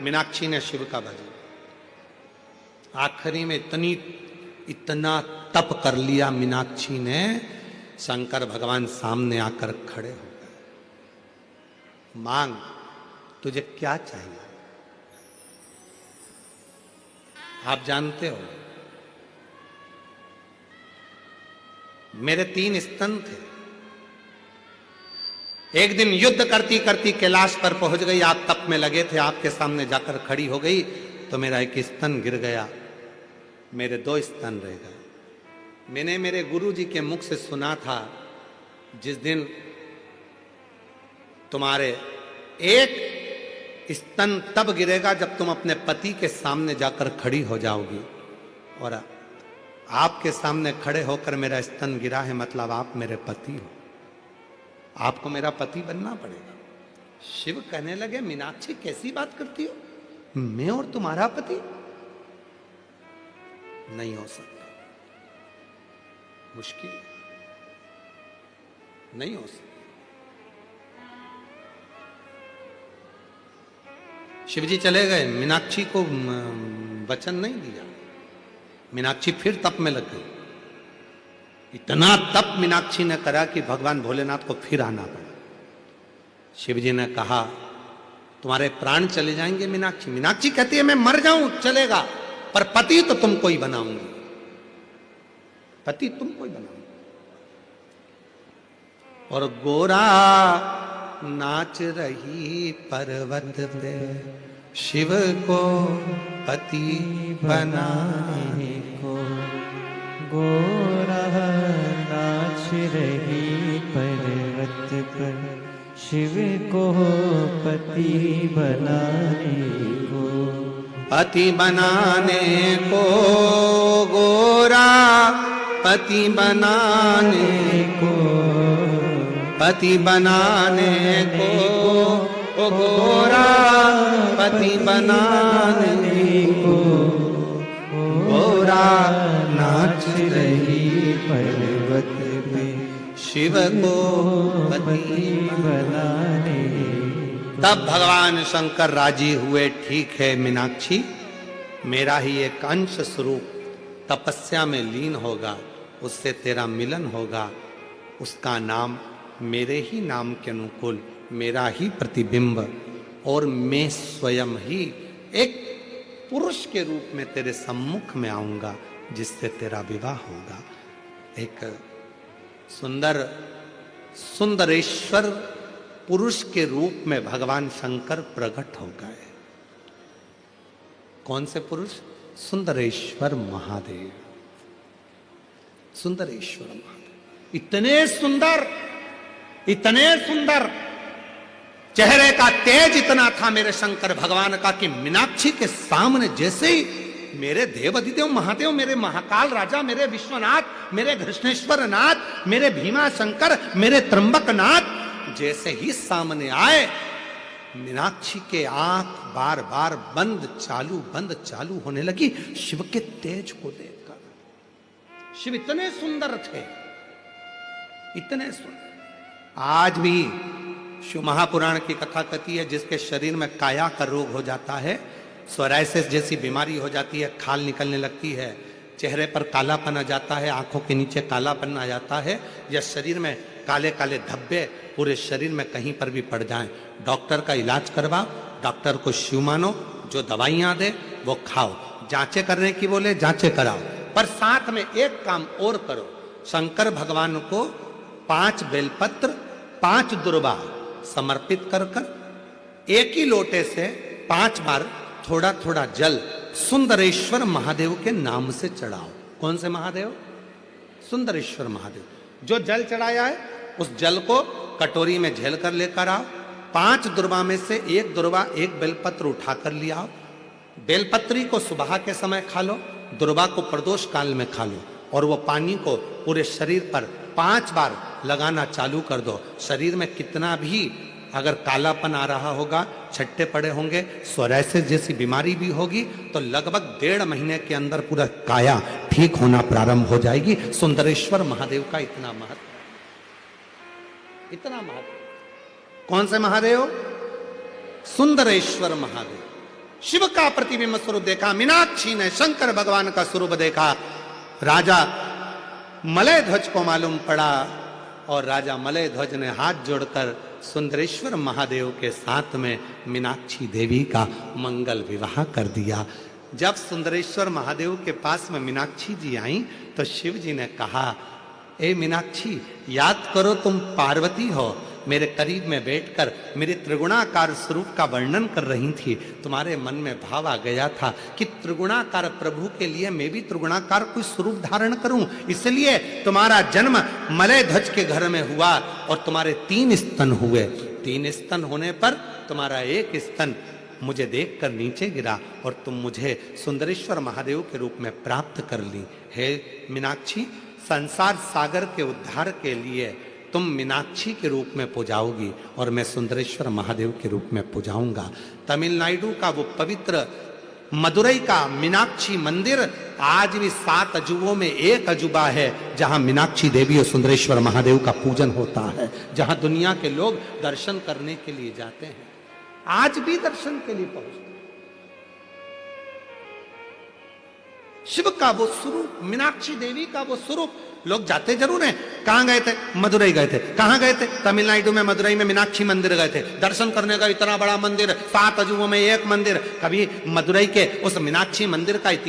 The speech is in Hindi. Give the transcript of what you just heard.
मीनाक्षी ने शिव का भजन, आखिरी में इतना तप कर लिया मीनाक्षी ने, शंकर भगवान सामने आकर खड़े हो गए। मांग, तुझे क्या चाहिए? आप जानते हो मेरे 3 स्तन थे, एक दिन युद्ध करती करती कैलाश पर पहुंच गई, आप तप में लगे थे, आपके सामने जाकर खड़ी हो गई तो मेरा एक स्तन गिर गया, मेरे 2 स्तन रह गए। मैंने मेरे गुरु जी के मुख से सुना था, जिस दिन तुम्हारे एक स्तन तब गिरेगा जब तुम अपने पति के सामने जाकर खड़ी हो जाओगी, और आपके सामने खड़े होकर मेरा स्तन गिरा है, मतलब आप मेरे पति हो, आपको मेरा पति बनना पड़ेगा। शिव कहने लगे, मीनाक्षी कैसी बात करती हो, मैं और तुम्हारा पति? नहीं हो सकता, मुश्किल, नहीं हो सकता। शिवजी चले गए, मीनाक्षी को वचन नहीं दिया, मीनाक्षी फिर तप में लग गई। इतना तप मीनाक्षी ने करा कि भगवान भोलेनाथ को फिर आना पड़ा। शिवजी ने कहा, तुम्हारे प्राण चले जाएंगे मीनाक्षी। मीनाक्षी कहती है, मैं मर जाऊं चलेगा, पर पति तो तुमको ही बनाऊंगी, पति तुमको ही बनाऊंगी। और गोरा नाच रही पर्वत पे, शिव को पति बनाने को। गोरा नाच रही पर्वत पर, शिव को पति बनाने को। पति बनाने को गोरा, पति बनाने को, पति बनाने को ओ गोरा, पति बनाने को। गोरा नाच रही पर्वत पे, शिव को पति बनाने। तब भगवान शंकर राजी हुए, ठीक है मीनाक्षी, मेरा ही एक अंश स्वरूप तपस्या में लीन होगा, उससे तेरा मिलन होगा, उसका नाम मेरे ही नाम के अनुकूल, मेरा ही प्रतिबिंब, और मैं स्वयं ही एक पुरुष के रूप में तेरे सम्मुख में आऊंगा, जिससे तेरा विवाह होगा। एक सुंदर सुंदरेश्वर पुरुष के रूप में भगवान शंकर प्रकट हो गए। कौन से पुरुष? सुंदरेश्वर महादेव। सुंदरेश्वर महादेव इतने सुंदर, इतने सुंदर, चेहरे का तेज इतना था मेरे शंकर भगवान का कि मीनाक्षी के सामने जैसे ही मेरे देवाधिदेव महादेव, मेरे महाकाल राजा, मेरे विश्वनाथ, मेरे कृष्णेश्वर नाथ, मेरे भीमा शंकर, मेरे त्र्यंबक नाथ जैसे ही सामने आए, मीनाक्षी के आंख बार बार बंद चालू होने लगी शिव के तेज को देखकर। शिव इतने सुंदर थे, इतने सुंदर। आज भी शिव महापुराण की कथा कहती है, जिसके शरीर में काया का रोग हो जाता है, सोराइसिस जैसी बीमारी हो जाती है, खाल निकलने लगती है, चेहरे पर कालापन आ जाता है, आंखों के नीचे कालापन आ जाता है, या शरीर में काले काले धब्बे पूरे शरीर में कहीं पर भी पड़ जाएं, डॉक्टर का इलाज करवाओ, डॉक्टर को शिव मानो, जो दवाइयां दे वो खाओ, जांचें करने की बोले जांचें कराओ, पर साथ में एक काम और करो, शंकर भगवान को 5 बेलपत्र 5 दुर्वा समर्पित कर कर एक ही लोटे से 5 बार थोड़ा थोड़ा जल सुंदरेश्वर महादेव के नाम से चढ़ाओ। कौन से महादेव? सुंदरेश्वर महादेव। जो जल चढ़ाया है उस जल को कटोरी में झेल कर लेकर आओ, 5 दुर्वा में से एक दुर्वा एक बेलपत्र उठाकर ले आओ, बेलपत्री को सुबह के समय खा लो, दुर्वा को प्रदोष काल में खा लो, और वो पानी को पूरे शरीर पर 5 बार लगाना चालू कर दो। शरीर में कितना भी अगर कालापन आ रहा होगा, छट्टे पड़े होंगे, सोराइसिस जैसी बीमारी भी होगी, तो लगभग 1.5 महीने के अंदर पूरा काया ठीक होना प्रारंभ हो जाएगी। सुंदरेश्वर महादेव का इतना महत्व, इतना महत्व। कौन से महादेव? सुंदरेश्वर महादेव। शिव का प्रतिबिंब स्वरूप देखा, मीनाक्षी ने शंकर भगवान का स्वरूप देखा। राजा मलय ध्वज को मालूम पड़ा और राजा मलय ध्वज ने हाथ जोड़कर सुंदरेश्वर महादेव के साथ में मीनाक्षी देवी का मंगल विवाह कर दिया। जब सुंदरेश्वर महादेव के पास में मीनाक्षी जी आई तो शिव जी ने कहा, ए मीनाक्षी, याद करो तुम पार्वती हो, मेरे करीब में बैठकर मेरे त्रिगुणाकार स्वरूप का वर्णन कर रही थी। तुम्हारे मन में भाव आ गया था कि त्रिगुणाकार प्रभु के लिए मैं भी त्रिगुणाकार कोई स्वरूप धारण करूं, इसलिए तुम्हारा जन्म मलय ध्वज के घर में हुआ और तुम्हारे 3 स्तन हुए। 3 स्तन होने पर तुम्हारा एक स्तन मुझे देखकर नीचे गिरा और तुम मुझे सुंदरेश्वर महादेव के रूप में प्राप्त कर ली। हे मीनाक्षी, संसार सागर के उद्धार के लिए तुम मीनाक्षी के रूप में पूजाओगी और मैं सुंदरेश्वर महादेव के रूप में पूजाऊंगा। तमिलनाडु का वो पवित्र मदुरई का मीनाक्षी मंदिर आज भी 7 अजूबों में एक अजूबा है, जहां मीनाक्षी देवी और सुंदरेश्वर महादेव का पूजन होता है, जहां दुनिया के लोग दर्शन करने के लिए जाते हैं, आज भी दर्शन के लिए पहुंचते हैं। शिव का वो स्वरूप, मीनाक्षी देवी का वो स्वरूप, लोग जाते जरूर हैं। कहां गए थे? मदुरई गए थे। कहां गए थे? तमिलनाडु में मदुरई में मीनाक्षी मंदिर गए थे दर्शन करने का। इतना बड़ा मंदिर, 7 अजूबों में एक मंदिर। कभी मदुरई के उस मीनाक्षी मंदिर का इतिहास